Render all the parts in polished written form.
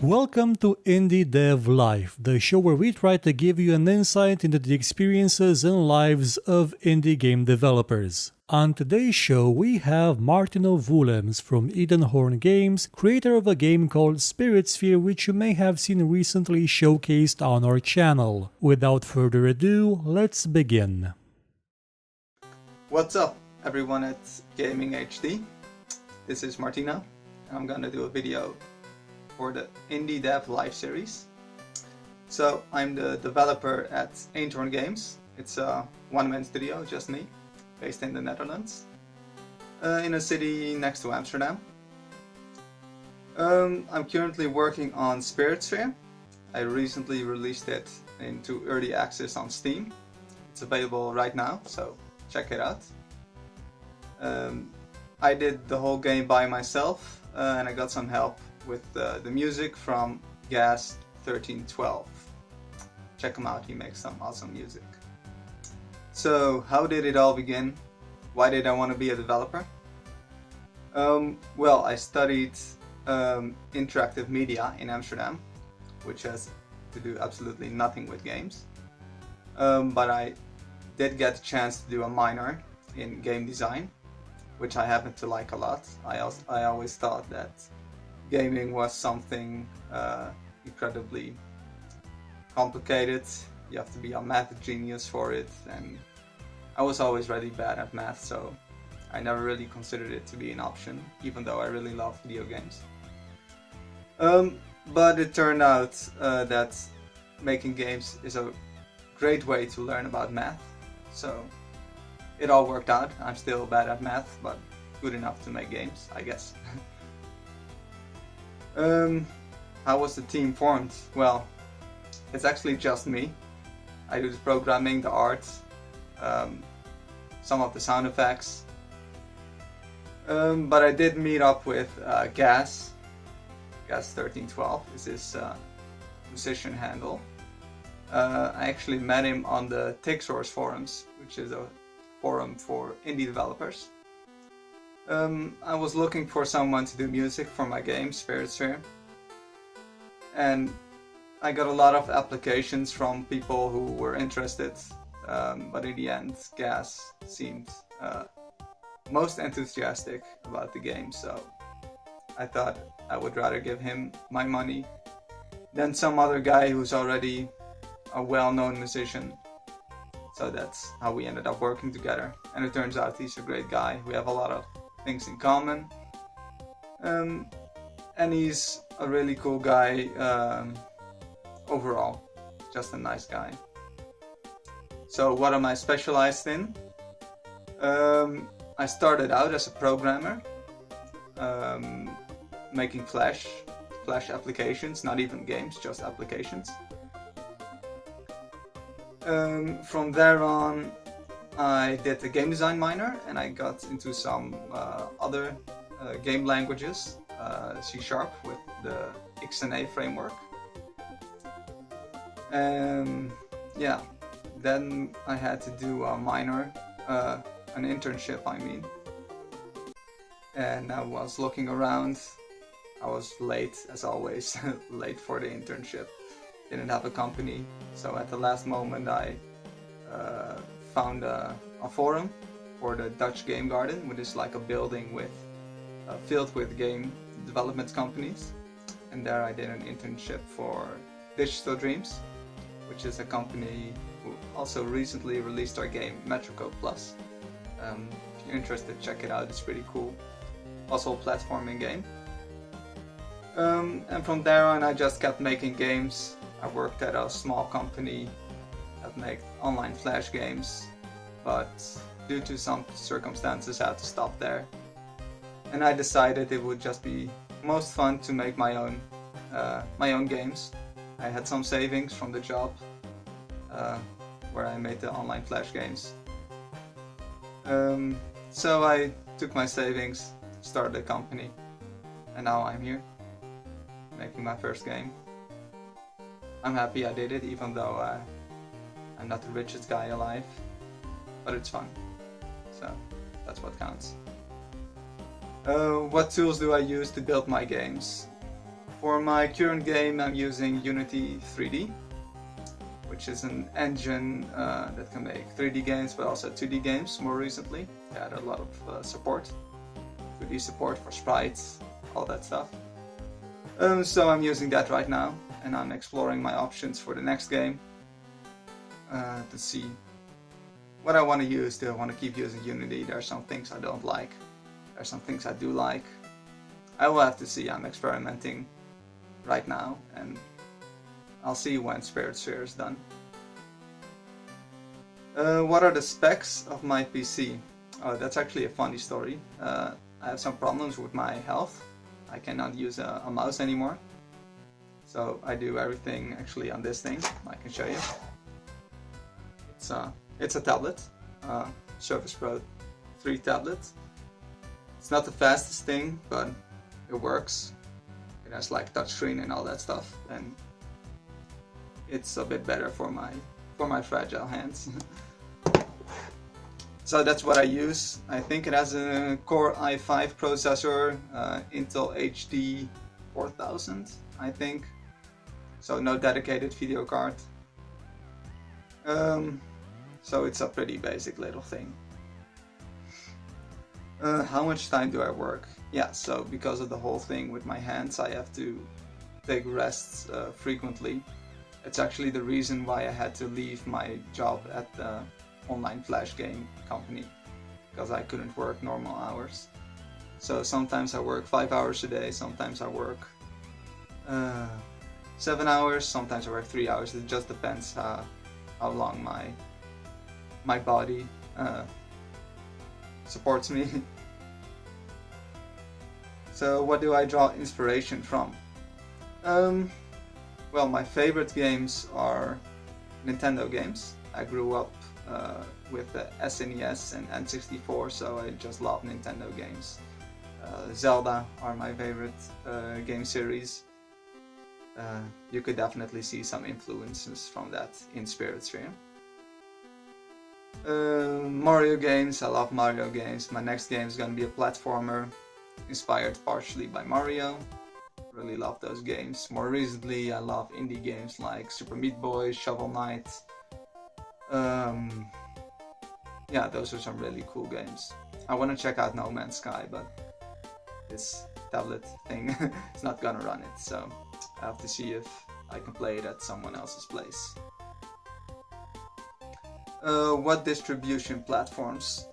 Welcome to Indie Dev Life, the show where we try to give you an insight into the experiences and lives of indie game developers. On today's show, we have Martino Wullems from Eendhoorn Games, creator of a game called SpiritSphere, which you may have seen recently showcased on our channel. Without further ado, let's begin. What's up, everyone at GaminGHD? This is Martino, and I'm gonna do a video for the Indie Dev Live series. So I'm the developer at Eendhoorn Games. It's a one-man studio, just me, based in the Netherlands, in a city next to Amsterdam. I'm currently working on SpiritSphere. I recently released it into early access on Steam. It's available right now, so check it out. I did the whole game by myself, and I got some help with the music from Gas1312. Check him out, he makes some awesome music. So how did it all begin? Why did I want to be a developer? Well, I studied interactive media in Amsterdam, which has to do absolutely nothing with games. But I did get a chance to do a minor in game design, which I happen to like a lot. I always thought that gaming was something incredibly complicated. You have to be a math genius for it, and I was always really bad at math, so I never really considered it to be an option, even though I really love video games. But it turned out that making games is a great way to learn about math, so it all worked out. I'm still bad at math, but good enough to make games, I guess. How was the team formed? Well, it's actually just me. I do the programming, the art, some of the sound effects. But I did meet up with Gas1312 is his musician handle. I actually met him on the TechSource forums, which is a forum for indie developers. I was looking for someone to do music for my game, SpiritSphere, and I got a lot of applications from people who were interested, but in the end, Gas seemed most enthusiastic about the game, so I thought I would rather give him my money than some other guy who's already a well-known musician. So that's how we ended up working together, and it turns out he's a great guy. We have a lot of things in common, and he's a really cool guy overall, just a nice guy. So what am I specialized in? I started out as a programmer, making Flash applications, not even games, just applications. From there on, I did the game design minor, and I got into some other game languages, C# with the XNA framework. Yeah, then I had to do a minor, an internship I mean. And I was looking around. I was late, as always, late for the internship. Didn't have a company, so at the last moment I found a forum for the Dutch Game Garden, which is like a building with filled with game development companies, and there I did an internship for Digital Dreams, which is a company who also recently released our game Metrico Plus. If you're interested, check it out, it's pretty cool. Also a platforming game. And from there on I just kept making games. I worked at a small company that made online Flash games, but due to some circumstances I had to stop there. And I decided it would just be most fun to make my own games. I had some savings from the job where I made the online Flash games. So I took my savings, started a company, and now I'm here, making my first game. I'm happy I did it, even though I'm not the richest guy alive, but it's fun, so that's what counts. What tools do I use to build my games? For my current game, I'm using Unity 3D, which is an engine that can make 3D games, but also 2D games more recently. It had a lot of support, 2D support for sprites, all that stuff. So I'm using that right now, and I'm exploring my options for the next game to see what I want to use. Do I want to keep using Unity? There are some things I don't like. There are some things I do like. I will have to see. I'm experimenting right now, and I'll see when SpiritSphere is done. What are the specs of my PC? Oh, that's actually a funny story. I have some problems with my health. I cannot use a mouse anymore. So I do everything actually on this thing. I can show you. It's a tablet, Surface Pro 3 tablet. It's not the fastest thing, but it works. It has like touchscreen and all that stuff, and it's a bit better for my fragile hands. So that's what I use. I think it has a Core i5 processor, Intel HD 4000, I think. So no dedicated video card. So it's a pretty basic little thing. How much time do I work? Yeah, so because of the whole thing with my hands, I have to take rests frequently. It's actually the reason why I had to leave my job at the online flash game company, because I couldn't work normal hours. So sometimes I work 5 hours a day, sometimes I work 7 hours, sometimes I work 3 hours. It just depends how long my body supports me. So what do I draw inspiration from? Well, my favorite games are Nintendo games. I grew up with the SNES and N64, so I just love Nintendo games. Zelda are my favorite game series. You could definitely see some influences from that in SpiritSphere. Mario games, I love Mario games. My next game is gonna be a platformer inspired partially by Mario. Really love those games. More recently, I love indie games like Super Meat Boy, Shovel Knight. Yeah, those are some really cool games. I want to check out No Man's Sky, but this tablet thing is not gonna run it, so I have to see if I can play it at someone else's place. What distribution platforms?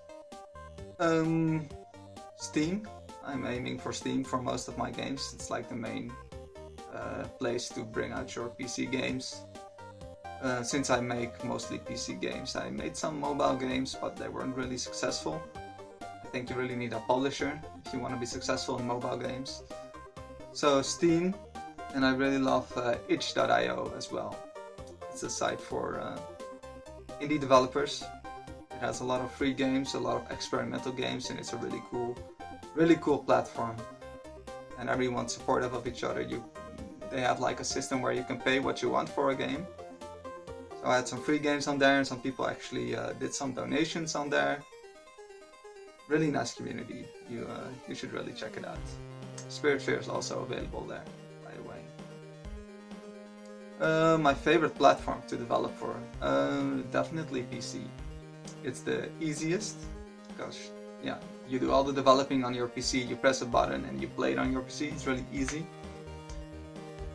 Steam. I'm aiming for Steam for most of my games. It's like the main place to bring out your PC games. Since I make mostly PC games, I made some mobile games, but they weren't really successful. I think you really need a publisher if you want to be successful in mobile games. So Steam, and I really love itch.io as well. It's a site for indie developers. It has a lot of free games, a lot of experimental games, and it's a really cool platform. And everyone's supportive of each other. They have like a system where you can pay what you want for a game. So I had some free games on there, and some people actually did some donations on there. Really nice community. You should really check it out. SpiritSphere is also available there, by the way. My favorite platform to develop for, definitely PC. It's the easiest, because yeah, you do all the developing on your PC, you press a button and you play it on your PC. It's really easy.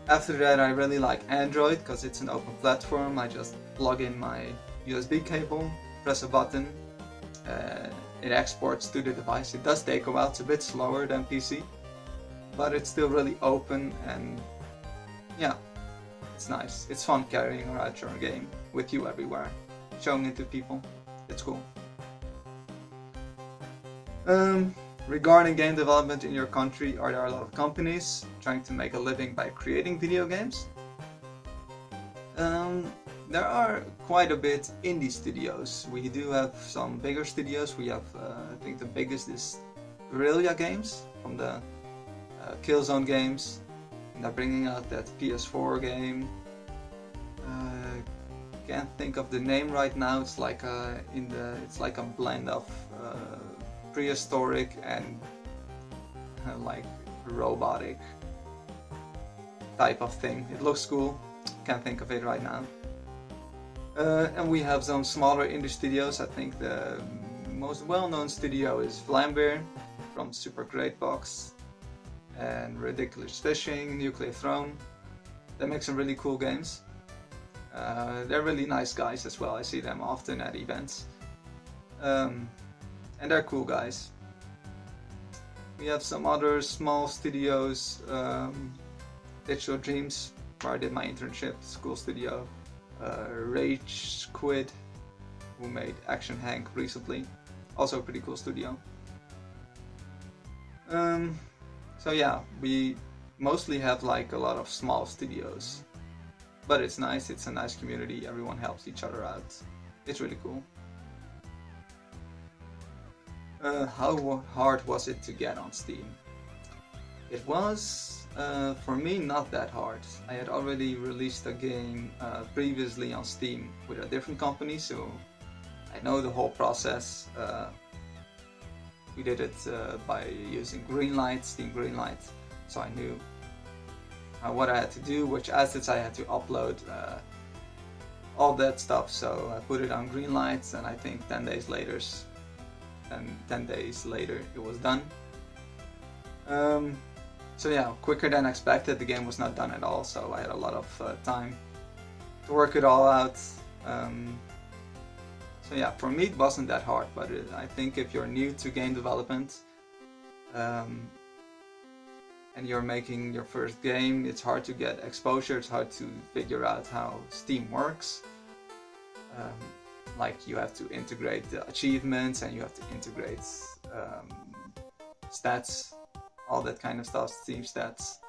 After that, I really like Android because it's an open platform. I just plug in my USB cable, press a button, it exports to the device. It does take a while, it's a bit slower than PC, but it's still really open, and yeah, it's nice. It's fun carrying around your game with you everywhere, showing it to people. It's cool. Regarding game development in your country, are there a lot of companies trying to make a living by creating video games? There are quite a bit indie studios. We do have some bigger studios. We have, I think the biggest is Guerrilla Games from the Killzone games. And they're bringing out that PS4 game. Can't think of the name right now. It's like it's like a blend of prehistoric and like robotic. type of thing. It looks cool, can't think of it right now. And we have some smaller indie studios. I think the most well-known studio is Vlambeer from Super Great Box and Ridiculous Fishing, Nuclear Throne. They make some really cool games. They're really nice guys as well. I see them often at events. And they're cool guys. We have some other small studios. Digital Dreams, where I did my internship, school studio. Rage Squid, who made Action Hank recently. Also a pretty cool studio. So yeah, we mostly have like a lot of small studios. But it's nice, it's a nice community, everyone helps each other out. It's really cool. How hard was it to get on Steam? It was, for me, not that hard. I had already released a game previously on Steam with a different company, so I know the whole process. We did it by using Greenlight, Steam Greenlight, so I knew what I had to do, which assets I had to upload, all that stuff. So I put it on Greenlight, and I think 10 days later it was done. So yeah, quicker than expected. The game was not done at all, so I had a lot of time to work it all out. So yeah, for me it wasn't that hard, but I think if you're new to game development and you're making your first game, it's hard to get exposure, it's hard to figure out how Steam works. Like you have to integrate the achievements and you have to integrate stats, all that kind of stuff, Steam stats.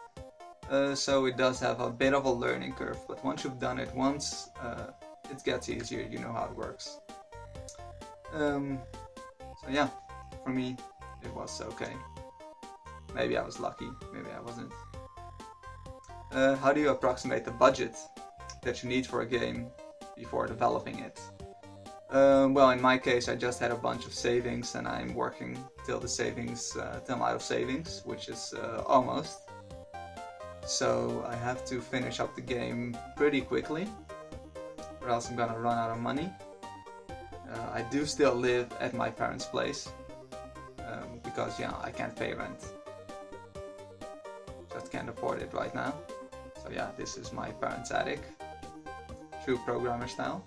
So it does have a bit of a learning curve, but once you've done it once, it gets easier, you know how it works. So yeah, for me it was okay. Maybe I was lucky, maybe I wasn't. How do you approximate the budget that you need for a game before developing it? Well, in my case, I just had a bunch of savings, and I'm working till the savings, till I'm out of savings, which is almost. So I have to finish up the game pretty quickly, or else I'm gonna run out of money. I do still live at my parents' place, because yeah, I can't pay rent. Just can't afford it right now. So yeah, this is my parents' attic, true programmer style.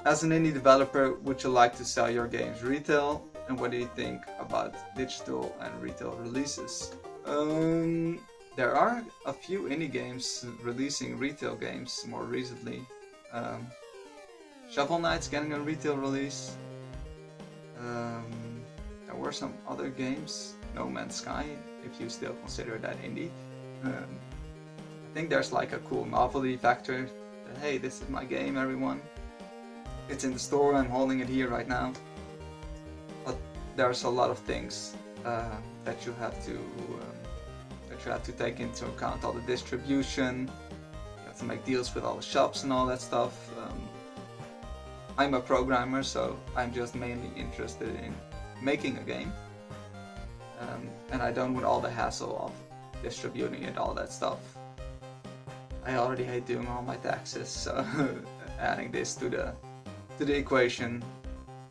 As an indie developer, would you like to sell your games retail? And what do you think about digital and retail releases? There are a few indie games releasing retail games more recently. Shovel Knight's getting a retail release. There were some other games, No Man's Sky, if you still consider that indie. I think there's like a cool novelty factor. Hey, this is my game, everyone. It's in the store, I'm holding it here right now. But there's a lot of things that you have to take into account. All the distribution, you have to make deals with all the shops and all that stuff. I'm a programmer, so I'm just mainly interested in making a game. And I don't want all the hassle of distributing it, all that stuff. I already hate doing all my taxes, so adding this to the equation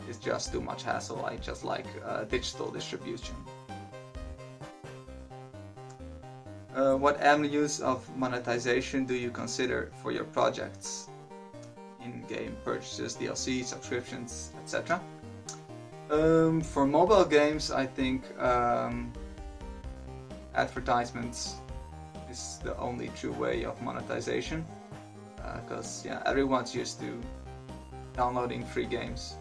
is just too much hassle. I just like digital distribution. What avenues of monetization do you consider for your projects? In-game purchases, DLC, subscriptions, etc. For mobile games, I think advertisements is the only true way of monetization, because yeah, everyone's used to downloading free games.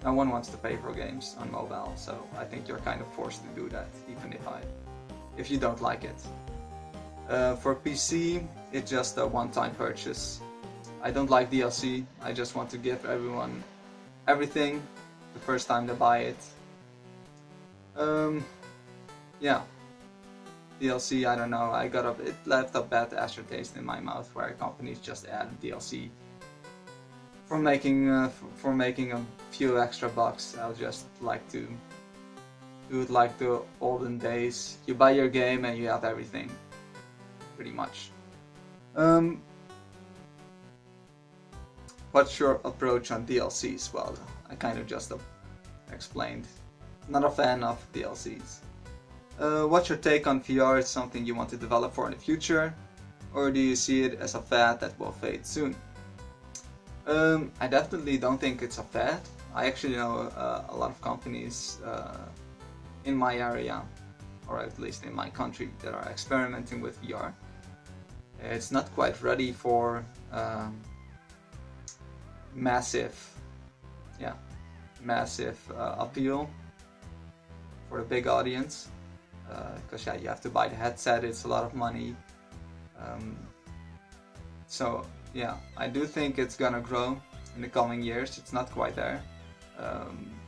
No one wants to pay for games on mobile, so I think you're kind of forced to do that, even if you don't like it. For PC, it's just a one-time purchase. I don't like DLC. I just want to give everyone everything the first time they buy it. Yeah. DLC, I don't know, it left a bad aftertaste in my mouth where companies just add DLC for making a few extra bucks. I would just like to do it like the olden days. You buy your game and you have everything, pretty much. What's your approach on DLCs? Well, I kind of just explained. Not a fan of DLCs. What's your take on VR? Is something you want to develop for in the future? Or do you see it as a fad that will fade soon? I definitely don't think it's a fad. I actually know a lot of companies in my area, or at least in my country, that are experimenting with VR. It's not quite ready for massive appeal for a big audience, because you have to buy the headset. It's a lot of money. So I do think it's gonna grow in the coming years. It's not quite there.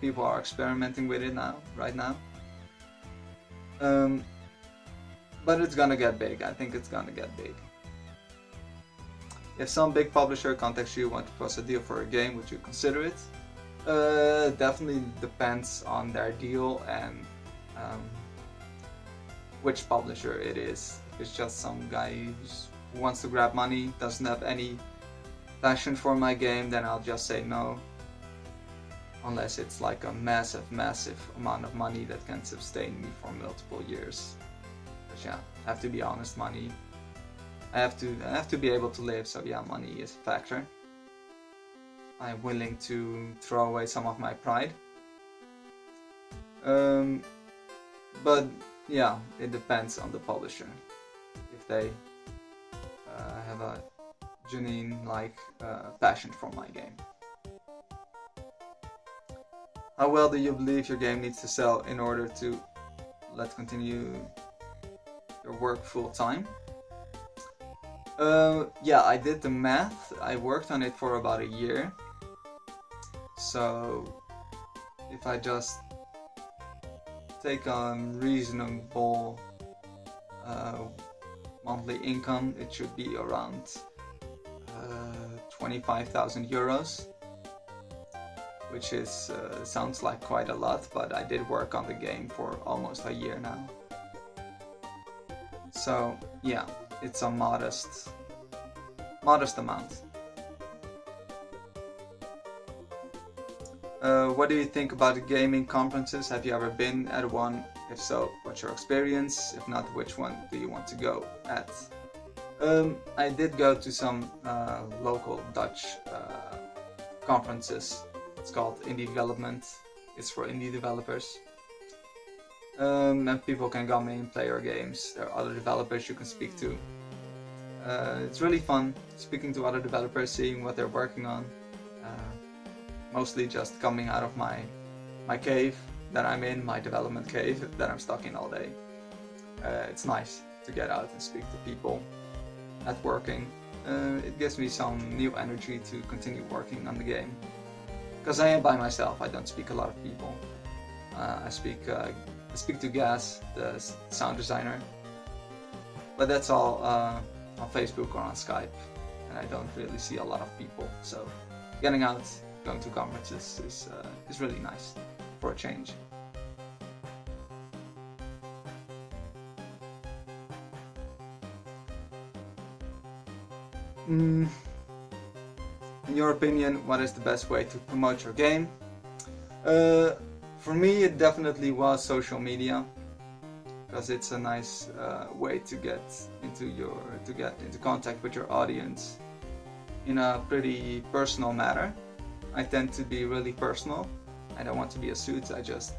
People are experimenting with it right now. But it's gonna get big. I think it's gonna get big. If some big publisher contacts you, want to post a deal for a game, would you consider it? Definitely depends on their deal and which publisher it is. If it's just some guy who wants to grab money, doesn't have any passion for my game, then I'll just say no. Unless it's like a massive amount of money that can sustain me for multiple years. But I have to be honest, money. I have to be able to live, so money is a factor. I'm willing to throw away some of my pride. But it depends on the publisher. If they have a genuine passion for my game. How well do you believe your game needs to sell in order to continue your work full time? I did the math. I worked on it for about a year. So if I just take a reasonable monthly income, it should be around 25,000 euros, which is sounds like quite a lot, but I did work on the game for almost a year now. So it's a modest amount. What do you think about gaming conferences? Have you ever been at one? If so, what's your experience? If not, which one do you want to go at? I did go to some local Dutch conferences. It's called Indie Development. It's for indie developers. And people can come in, play your games. There are other developers you can speak to. It's really fun speaking to other developers, seeing what they're working on. Mostly just coming out of my cave that I'm in, my development cave that I'm stuck in all day. It's nice to get out and speak to people at working. It gives me some new energy to continue working on the game. Because I am by myself, I don't speak a lot of people. I speak to Gas, the sound designer. But that's all on Facebook or on Skype. And I don't really see a lot of people. So getting out, going to conferences is really nice for a change. In your opinion, what is the best way to promote your game? For me, it definitely was social media, because it's a nice way to get into contact with your audience in a pretty personal manner. I tend to be really personal. I don't want to be a suit. I just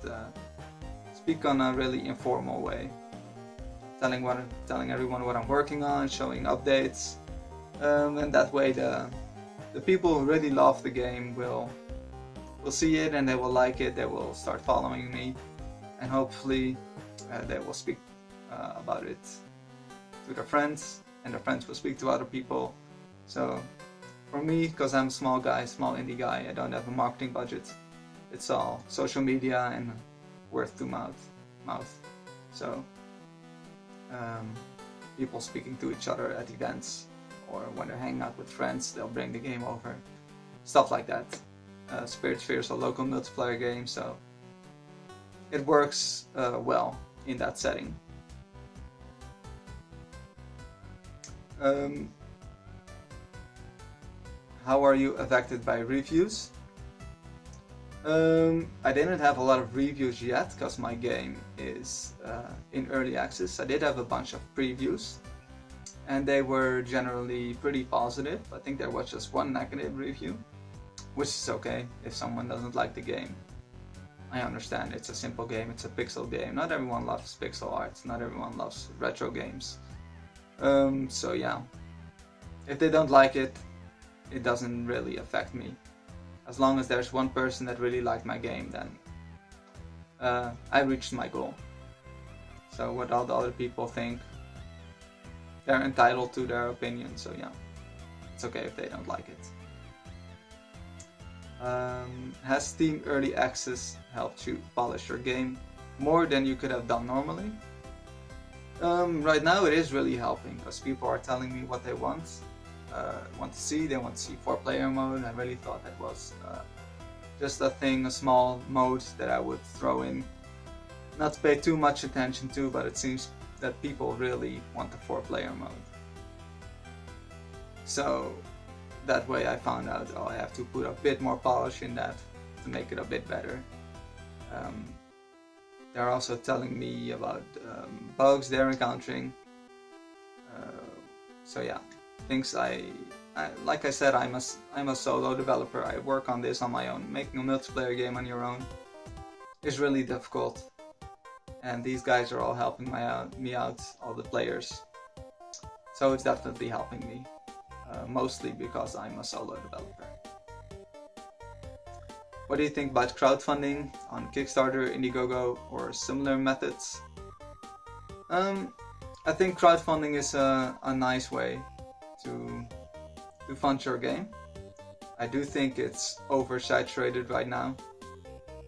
speak on a really informal way, telling everyone what I'm working on, showing updates, and that way the people who really love the game will see it and they will like it. They will start following me, and hopefully they will speak about it to their friends, and their friends will speak to other people. So for me, because I'm a small indie guy, I don't have a marketing budget. It's all social media and word to mouth. So people speaking to each other at events, or when they're hanging out with friends, they'll bring the game over. Stuff like that. SpiritSphere is a local multiplayer game, so it works well in that setting. How are you affected by reviews? I didn't have a lot of reviews yet because my game is in early access. I did have a bunch of previews and they were generally pretty positive. I think there was just one negative review, which is okay if someone doesn't like the game. I understand, it's a simple game, it's a pixel game. Not everyone loves pixel art, not everyone loves retro games. So yeah, if they don't like it, it doesn't really affect me. As long as there's one person that really liked my game, then I reached my goal. So what all the other people think, they're entitled to their opinion, so yeah, it's okay if they don't like it. Has Steam Early Access helped you polish your game more than you could have done normally? Right now it is really helping because people are telling me what they want to see. They want to see 4-player mode. I really thought that was just a thing, a small mode that I would throw in. Not to pay too much attention to, but it seems that people really want the 4-player mode. So that way I found out, oh, I have to put a bit more polish in that to make it a bit better. They're also telling me about bugs they're encountering. So yeah, things like I said, I'm a solo developer. I work on this on my own. Making a multiplayer game on your own is really difficult, and these guys are all helping me out, all the players. So it's definitely helping me, mostly because I'm a solo developer. What do you think about crowdfunding on Kickstarter, Indiegogo, or similar methods? I think crowdfunding is a nice way to fund your game. I do think it's oversaturated right now.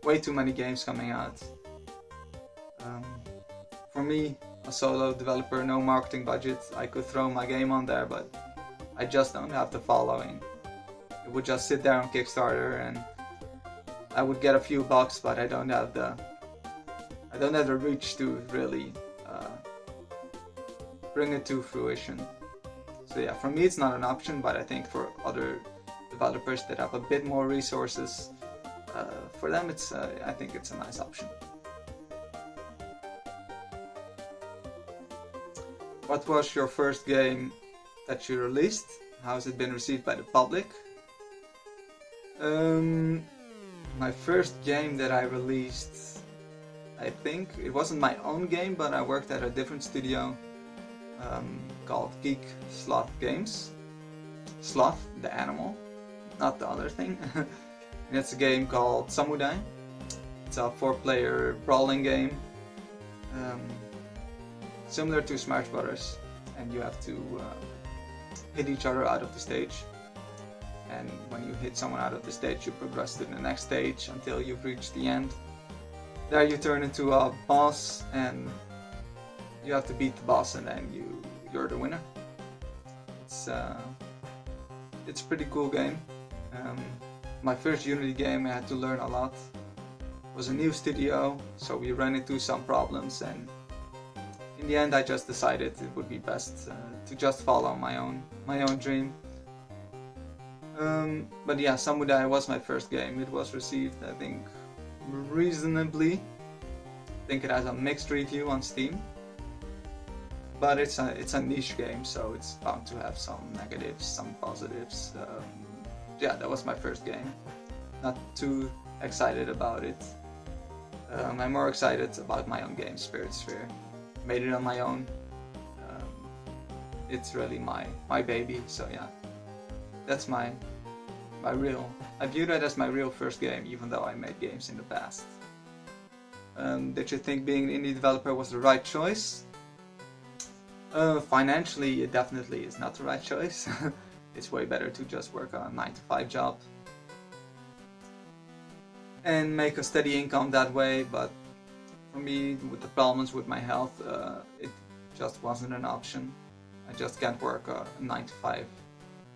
Way too many games coming out. For me, a solo developer, no marketing budget, I could throw my game on there, but I just don't have the following. It would just sit there on Kickstarter and I would get a few bucks, but I don't have the reach to really bring it to fruition. So yeah, for me it's not an option, but I think for other developers that have a bit more resources, for them it's I think it's a nice option. What was your first game that you released? How has it been received by the public? My first game that I released, I think it wasn't my own game, but I worked at a different studio called Geek Sloth Games. Sloth, the animal, not the other thing. And it's a game called Samurai. It's a 4-player brawling game, similar to Smash Brothers, and you have to hit each other out of the stage. And when you hit someone out of the stage, you progress to the next stage until you've reached the end. There you turn into a boss, and you have to beat the boss, and then you're the winner. It's a pretty cool game. My first Unity game, I had to learn a lot. It was a new studio, so we ran into some problems, and in the end I just decided it would be best to just follow my own dream. But yeah, Samurai was my first game. It was received, I think, reasonably. I think it has a mixed review on Steam. But it's a niche game, so it's bound to have some negatives, some positives. Yeah, that was my first game. Not too excited about it. I'm more excited about my own game, SpiritSphere. Made it on my own. It's really my baby, so yeah. That's my real, I view that as my real first game, even though I made games in the past. Did you think being an indie developer was the right choice? Financially, it definitely is not the right choice. It's way better to just work a 9-to-5 job and make a steady income that way, but for me, with the problems with my health, it just wasn't an option. I just can't work a 9-to-5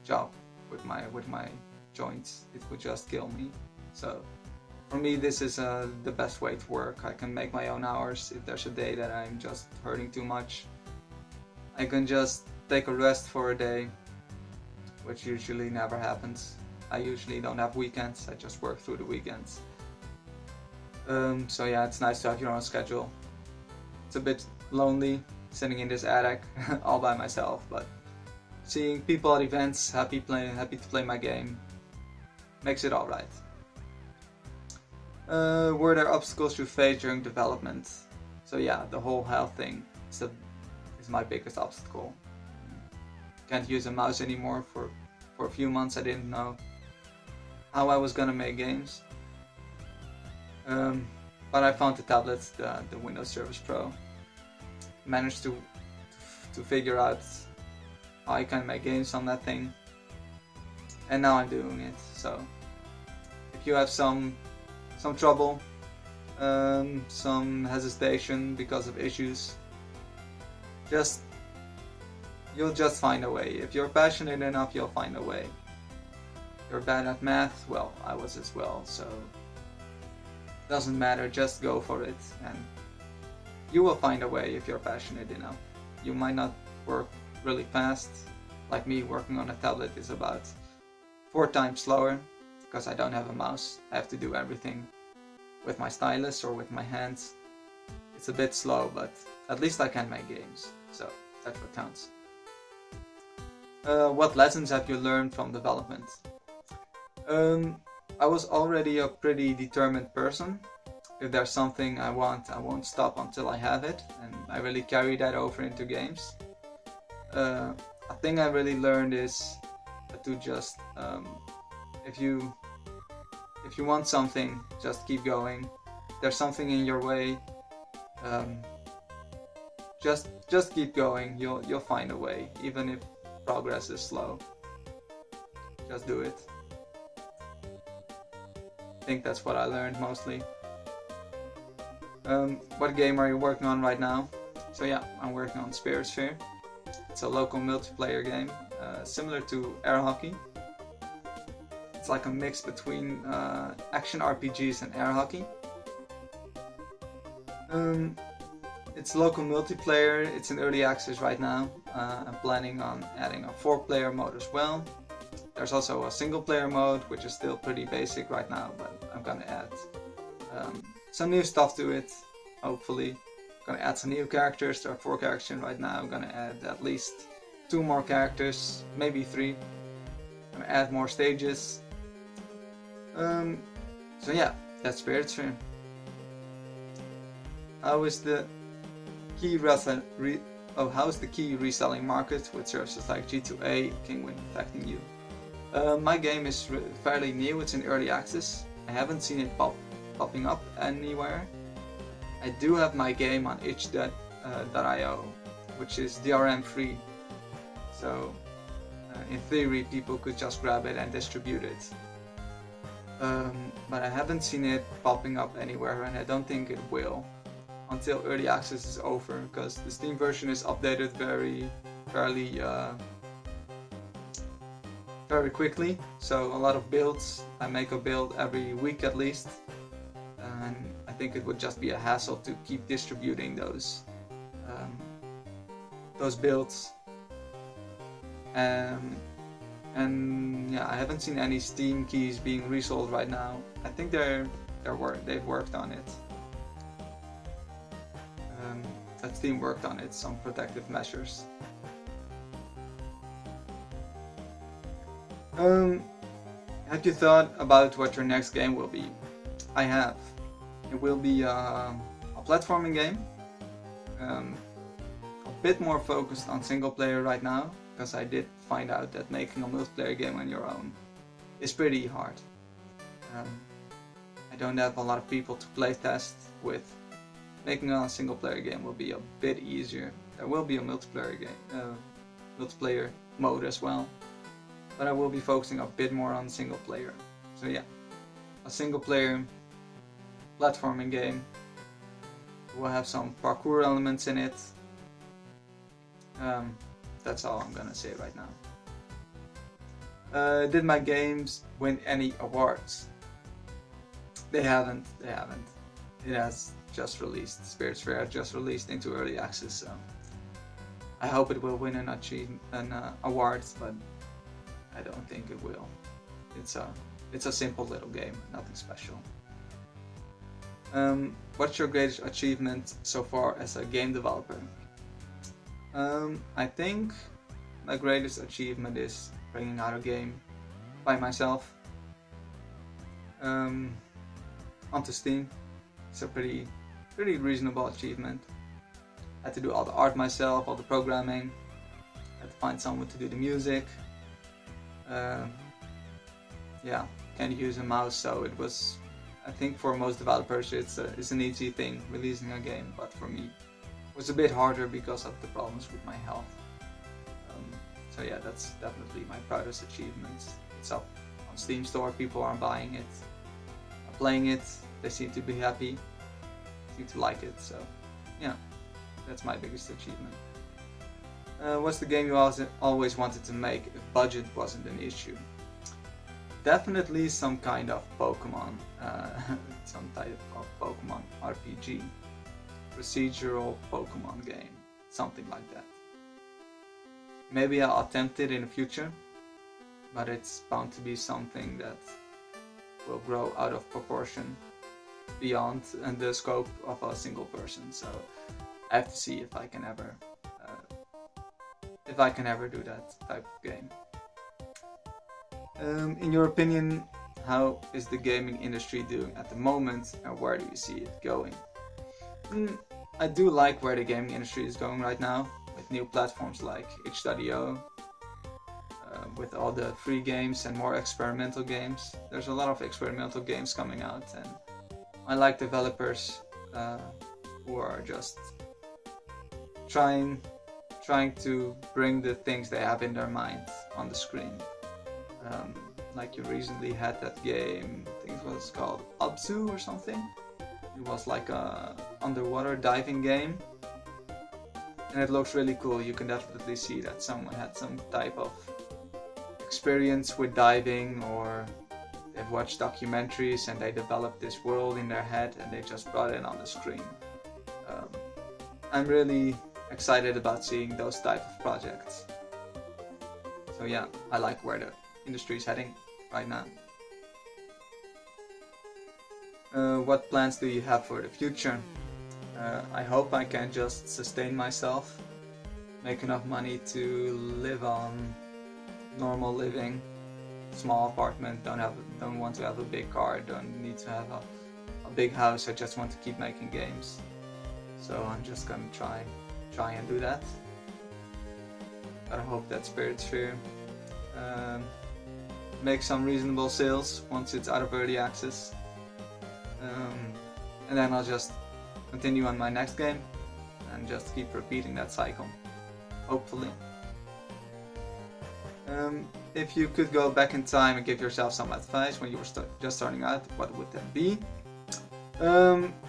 job with my joints. It would just kill me. So For me, this is the best way to work. I can make my own hours. If there's a day that I'm just hurting too much, I can just take a rest for a day, which usually never happens. I usually don't have weekends, I just work through the weekends. So yeah, it's nice to have your own schedule. It's a bit lonely sitting in this attic all by myself, but seeing people at events happy to play my game makes it alright. Were there obstacles you faced during development? So yeah, the whole health thing is my biggest obstacle. Can't use a mouse anymore. For a few months I didn't know how I was gonna make games. But I found the tablet, the Windows Service Pro. Managed to figure out how I can make games on that thing. And now I'm doing it. So if you have some trouble, some hesitation because of issues, you'll just find a way. If you're passionate enough, you'll find a way. You're bad at math, well, I was as well, so doesn't matter, just go for it, and you will find a way if you're passionate enough. You might not work really fast, like me. Working on a tablet is about 4 times slower, because I don't have a mouse. I have to do everything with my stylus or with my hands. It's a bit slow, but at least I can make games, so that's what counts. What lessons have you learned from development? I was already a pretty determined person. If there's something I want, I won't stop until I have it, and I really carry that over into games. A thing I really learned is to just, if you want something, just keep going. If there's something in your way, just keep going. You'll find a way, even if progress is slow. Just do it. I think that's what I learned mostly. What game are you working on right now? So yeah, I'm working on SpiritSphere. It's a local multiplayer game, similar to air hockey. It's like a mix between action RPGs and air hockey. It's local multiplayer. It's in early access right now. I'm planning on adding a 4-player mode as well. There's also a single-player mode, which is still pretty basic right now, but I'm gonna add some new stuff to it, hopefully. I'm gonna add some new characters. There are 4 characters in right now. I'm gonna add at least 2 more characters, maybe 3. I'm gonna add more stages. So yeah, that's SpiritSphere. How is the key reselling market with services like G2A, Kingwin affecting you? My game is fairly new. It's in early access. I haven't seen it popping up anywhere. I do have my game on itch.io, which is DRM free. So in theory, people could just grab it and distribute it. But I haven't seen it popping up anywhere, and I don't think it will until early access is over, because the Steam version is updated very quickly. So a lot of builds. I make a build every week at least, and I think it would just be a hassle to keep distributing those builds. And yeah, I haven't seen any Steam keys being resold right now. I think they've worked on it. That Steam worked on it, some protective measures. Have you thought about what your next game will be? I have. It will be a platforming game. A bit more focused on single player right now, because I did find out that making a multiplayer game on your own is pretty hard. I don't have a lot of people to play test with. Making a single player game will be a bit easier. There will be a multiplayer mode as well, but I will be focusing a bit more on single player. So yeah, a single player platforming game. We'll have some parkour elements in it. That's all I'm gonna say right now. Did my games win any awards? They haven't. It has just released. SpiritSphere has just released into early access, so I hope it will win an award, but I don't think it will. It's a simple little game, nothing special. What's your greatest achievement so far as a game developer? I think my greatest achievement is bringing out a game by myself onto Steam. It's a pretty reasonable achievement. I had to do all the art myself, all the programming. I had to find someone to do the music. Yeah, can't use a mouse, so it was. I think for most developers it's an easy thing releasing a game, but for me it was a bit harder because of the problems with my health. So yeah, that's definitely my proudest achievement. It's up on Steam Store, people are buying it, are playing it, they seem to be happy, seem to like it, so yeah, that's my biggest achievement. What's the game you always wanted to make if budget wasn't an issue? Definitely some kind of Pokemon, some type of Pokemon RPG, procedural Pokemon game, something like that. Maybe I'll attempt it in the future, but it's bound to be something that will grow out of proportion beyond the scope of a single person. So I have to see if I can ever do that type of game. In your opinion, how is the gaming industry doing at the moment, and where do you see it going? I do like where the gaming industry is going right now, with new platforms like itch.io, with all the free games and more experimental games. There's a lot of experimental games coming out, and I like developers who are just trying to bring the things they have in their mind on the screen. Like you recently had that game, I think it was called Abzu or something. It was like a underwater diving game, and it looks really cool. You can definitely see that someone had some type of experience with diving, or they've watched documentaries and they developed this world in their head and they just brought it on the screen. I'm really excited about seeing those type of projects. So yeah, I like where the industry is heading right now. What plans do you have for the future? I hope I can just sustain myself, make enough money to live on normal living, small apartment, don't want to have a big car, don't need to have a big house, I just want to keep making games. So I'm just gonna try and do that. I hope that SpiritSphere make some reasonable sales once it's out of early access, and then I'll just continue on my next game and just keep repeating that cycle, hopefully. If you could go back in time and give yourself some advice when you were just starting out, what would that be?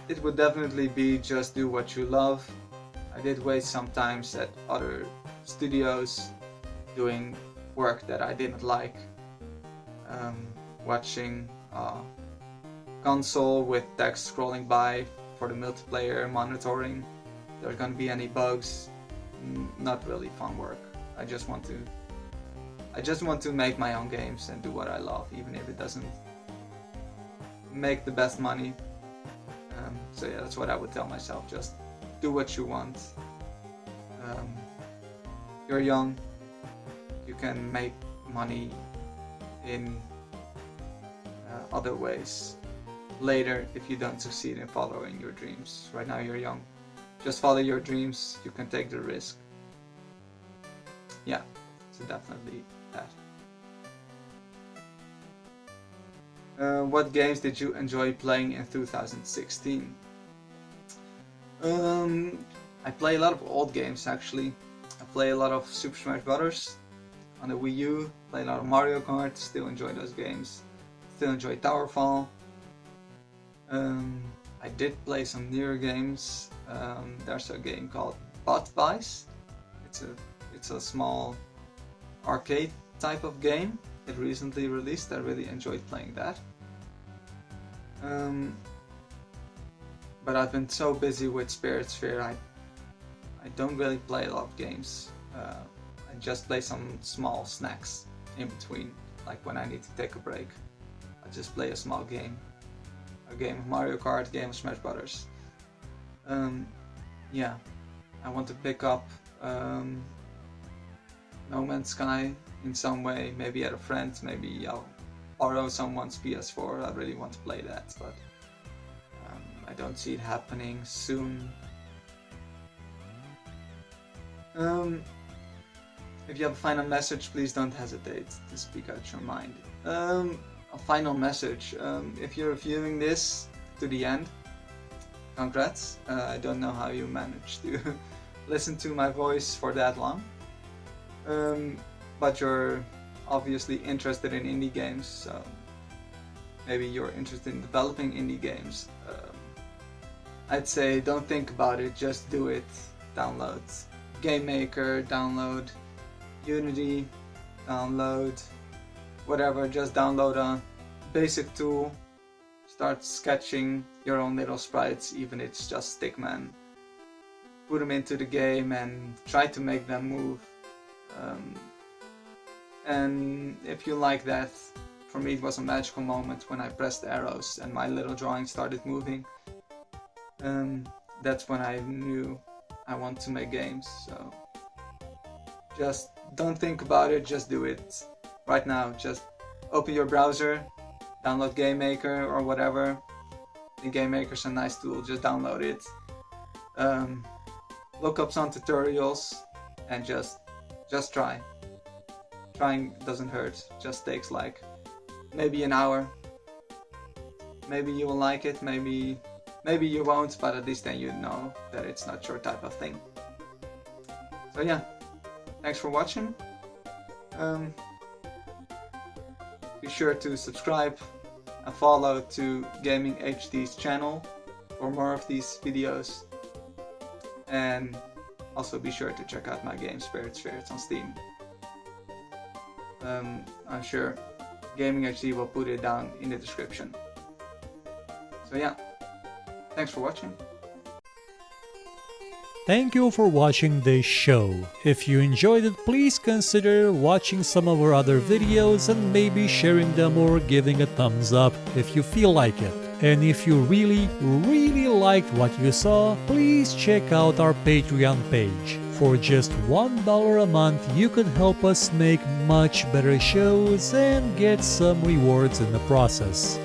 It would definitely be just do what you love. I did waste some times at other studios doing work that I didn't like. Watching a console with text scrolling by for the multiplayer monitoring. If there's gonna be any bugs, not really fun work. I just want to make my own games and do what I love, even if it doesn't make the best money. So yeah, that's what I would tell myself, just do what you want. You're young, you can make money in other ways later if you don't succeed in following your dreams. Right now you're young, just follow your dreams, you can take the risk. Yeah, so definitely that. What games did you enjoy playing in 2016? I play a lot of old games actually. I play a lot of Super Smash Bros. On the Wii U, play a lot of Mario Kart, still enjoy those games. Still enjoy Towerfall. I did play some newer games. There's a game called Bot Vice. It's a small arcade type of game. It recently released. I really enjoyed playing that. But I've been so busy with SpiritSphere, I don't really play a lot of games. I just play some small snacks in between, like when I need to take a break. I just play a small game. A game of Mario Kart, a game of Smash Brothers. Yeah, I want to pick up No Man's Sky in some way, maybe at a friend, maybe I'll borrow someone's PS4. I really want to play that, but I don't see it happening soon. If you have a final message, please don't hesitate to speak out your mind. A final message, if you're viewing this to the end, congrats. I don't know how you managed to listen to my voice for that long, but you're obviously interested in indie games, so maybe you're interested in developing indie games. I'd say don't think about it, just do it. Download GameMaker, download Unity, download whatever, just download a basic tool, start sketching your own little sprites, even if it's just stickman. Put them into the game and try to make them move. And if you like that, for me it was a magical moment when I pressed the arrows and my little drawing started moving. That's when I knew I want to make games. So just don't think about it, just do it. Right now, just open your browser, download GameMaker or whatever. The GameMaker's a nice tool, just download it. Look up some tutorials and just try. Trying doesn't hurt, just takes like maybe an hour. Maybe you will like it, maybe you won't, but at least then you know that it's not your type of thing. So yeah, thanks for watching. Be sure to subscribe and follow to GaminGHD's channel for more of these videos. And also be sure to check out my game SpiritSphere, it's on Steam. I'm sure GaminGHD will put it down in the description. So yeah, thanks for watching. Thank you for watching this show. If you enjoyed it, please consider watching some of our other videos and maybe sharing them or giving a thumbs up if you feel like it. And if you really liked what you saw, please check out our Patreon page. For just $1 a month, you can help us make much better shows and get some rewards in the process.